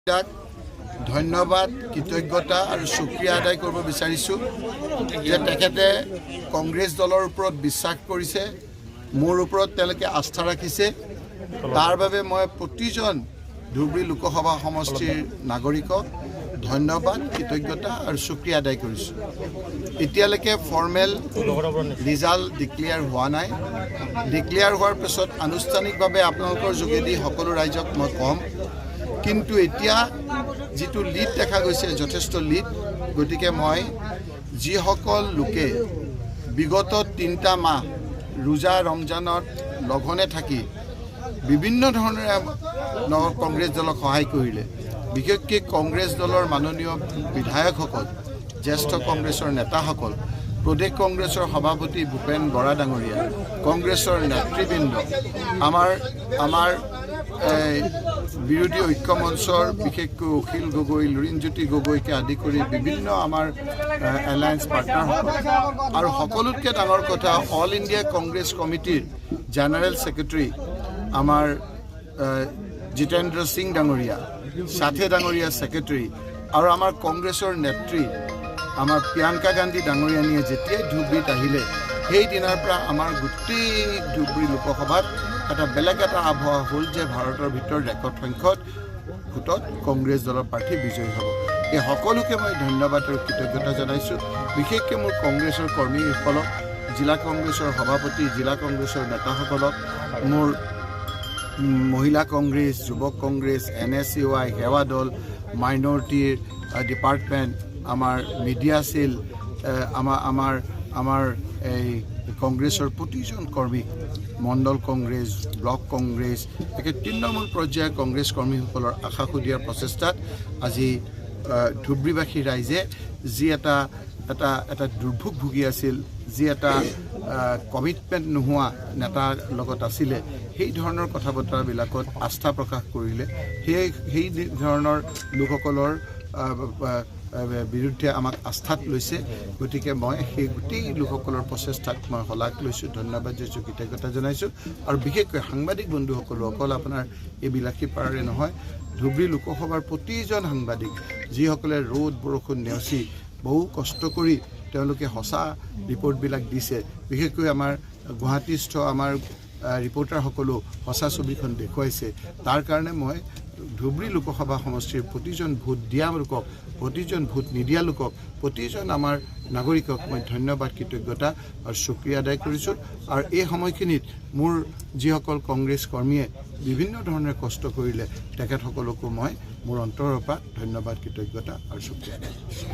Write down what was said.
তাক ধন্যবাদ কৃতজ্ঞতা আৰু শুক্ৰিয়া আদায় কৰিব বিচাৰিছোঁ যে তেখেতে কংগ্ৰেছ দলৰ ওপৰত বিশ্বাস কৰিছে, মোৰ ওপৰত তেওঁলোকে আস্থা ৰাখিছে। তাৰ বাবে মই প্ৰতিজন ধুবুৰী লোকসভা সমষ্টিৰ নাগৰিকক ধন্যবাদ কৃতজ্ঞতা আৰু শুক্ৰিয়া আদায় কৰিছোঁ। এতিয়ালৈকে ফৰ্মেল ৰিজাল্ট ডিক্লেয়াৰ হোৱা নাই। ডিক্লেয়াৰ হোৱাৰ পিছত আনুষ্ঠানিকভাৱে আপোনালোকৰ যোগেদি সকলো ৰাইজক মই ক'ম, কিন্তু এতিয়া যিটো লিড দেখা গৈছে যথেষ্ট লিড। গতিকে মই যিসকল লোকে বিগত 3টা মাহ ৰোজা ৰমজানত লঘনে থাকি বিভিন্ন ধৰণেৰে কংগ্ৰেছ দলক সহায় কৰিলে, বিশেষকৈ কংগ্ৰেছ দলৰ মাননীয় বিধায়কসকল, জ্যেষ্ঠ কংগ্ৰেছৰ নেতাসকল, প্ৰদেশ কংগ্ৰেছৰ সভাপতি ভূপেন বৰা ডাঙৰীয়া, কংগ্ৰেছৰ নেতৃবৃন্দ, আমাৰ বিৰোধী ঐক্য মঞ্চৰ বিশেষকৈ অখিল গগৈ, লুৰিণজ্যোতি গগৈকে আদি কৰি বিভিন্ন আমাৰ এলায়েন্স পাৰ্টনাৰসকল, আৰু সকলোতকৈ ডাঙৰ কথা অল ইণ্ডিয়া কংগ্ৰেছ কমিটিৰ জেনেৰেল ছেক্ৰেটাৰী আমাৰ জিতেন্দ্ৰ সিং ডাঙৰীয়া, সাথে ডাঙৰীয়া ছেক্ৰেটাৰী, আৰু আমাৰ কংগ্ৰেছৰ নেত্ৰী আমাৰ প্ৰিয়ংকা গান্ধী ডাঙৰীয়ানীয়ে যেতিয়াই ধুবুৰীত আহিলে সেই দিনাৰ পৰা আমাৰ গোটেই ধুবুৰী লোকসভাত এটা বেলেগ এটা আবহাৱা হ'ল যে ভাৰতৰ ভিতৰত ৰেকৰ্ড সংখ্যক ভোটত কংগ্ৰেছ দলৰ প্ৰাৰ্থী বিজয়ী হ'ব। এই সকলোকে মই ধন্যবাদ আৰু কৃতজ্ঞতা জনাইছোঁ। বিশেষকৈ মোৰ কংগ্ৰেছৰ কৰ্মীসকলক, জিলা কংগ্ৰেছৰ সভাপতি, জিলা কংগ্ৰেছৰ নেতাসকলক, মোৰ মহিলা কংগ্ৰেছ, যুৱক কংগ্ৰেছ, NSUI, সেৱা দল, মাইনৰিটিৰ ডিপাৰ্টমেণ্ট, আমাৰ মিডিয়া সেল, আমাৰ এই কংগ্ৰেছৰ প্ৰতিজন কৰ্মীক, মণ্ডল কংগ্ৰেছ, ব্লক কংগ্ৰেছ, একে তৃণমূল পৰ্যায়ৰ কংগ্ৰেছ কৰ্মীসকলৰ আশা সুদিয়াৰ প্ৰচেষ্টাত আজি ধুবুৰীবাসী ৰাইজে যি এটা দুৰ্ভোগ ভুগি আছিল, যি এটা কমিটমেণ্ট নোহোৱা নেতাৰ লগত আছিলে, সেই ধৰণৰ কথা বতৰাবিলাকত আস্থা প্ৰকাশ কৰিলে। সেই ধৰণৰ লোকসকলৰ বিৰুদ্ধে আমাক আস্থাত লৈছে। গতিকে মই সেই গোটেই লোকসকলৰ প্ৰচেষ্টাত মই শলাগ লৈছোঁ, ধন্যবাদ জনাইছোঁ, কৃতজ্ঞতা জনাইছোঁ। আৰু বিশেষকৈ সাংবাদিক বন্ধুসকলো, অকল আপোনাৰ এই বিলাসীপাৰাৰে নহয়, ধুবুৰী লোকসভাৰ প্ৰতিজন সাংবাদিক যিসকলে ৰ'দ বৰষুণ নেওচি বহু কষ্ট কৰি তেওঁলোকে সঁচা ৰিপৰ্টবিলাক দিছে, বিশেষকৈ আমাৰ গুৱাহাটীস্থ আমাৰ ৰিপৰ্টাৰসকলো সঁচা ছবিখন দেখুৱাইছে। তাৰ কাৰণে মই ধুবুৰী লোকসভা সমষ্টিৰ প্ৰতিজন ভোট দিয়া লোকক, প্ৰতিজন ভোট নিদিয়া লোকক, প্ৰতিজন আমাৰ নাগৰিকক মই ধন্যবাদ কৃতজ্ঞতা আৰু শুক্ৰিয়া আদায় কৰিছোঁ। আৰু এই সময়খিনিত মোৰ যিসকল কংগ্ৰেছ কৰ্মীয়ে বিভিন্ন ধৰণে কষ্ট কৰিলে তেখেতসকলকো মই মোৰ অন্তৰৰ পৰা ধন্যবাদ কৃতজ্ঞতা আৰু শুক্ৰিয়া আদায় কৰিছোঁ।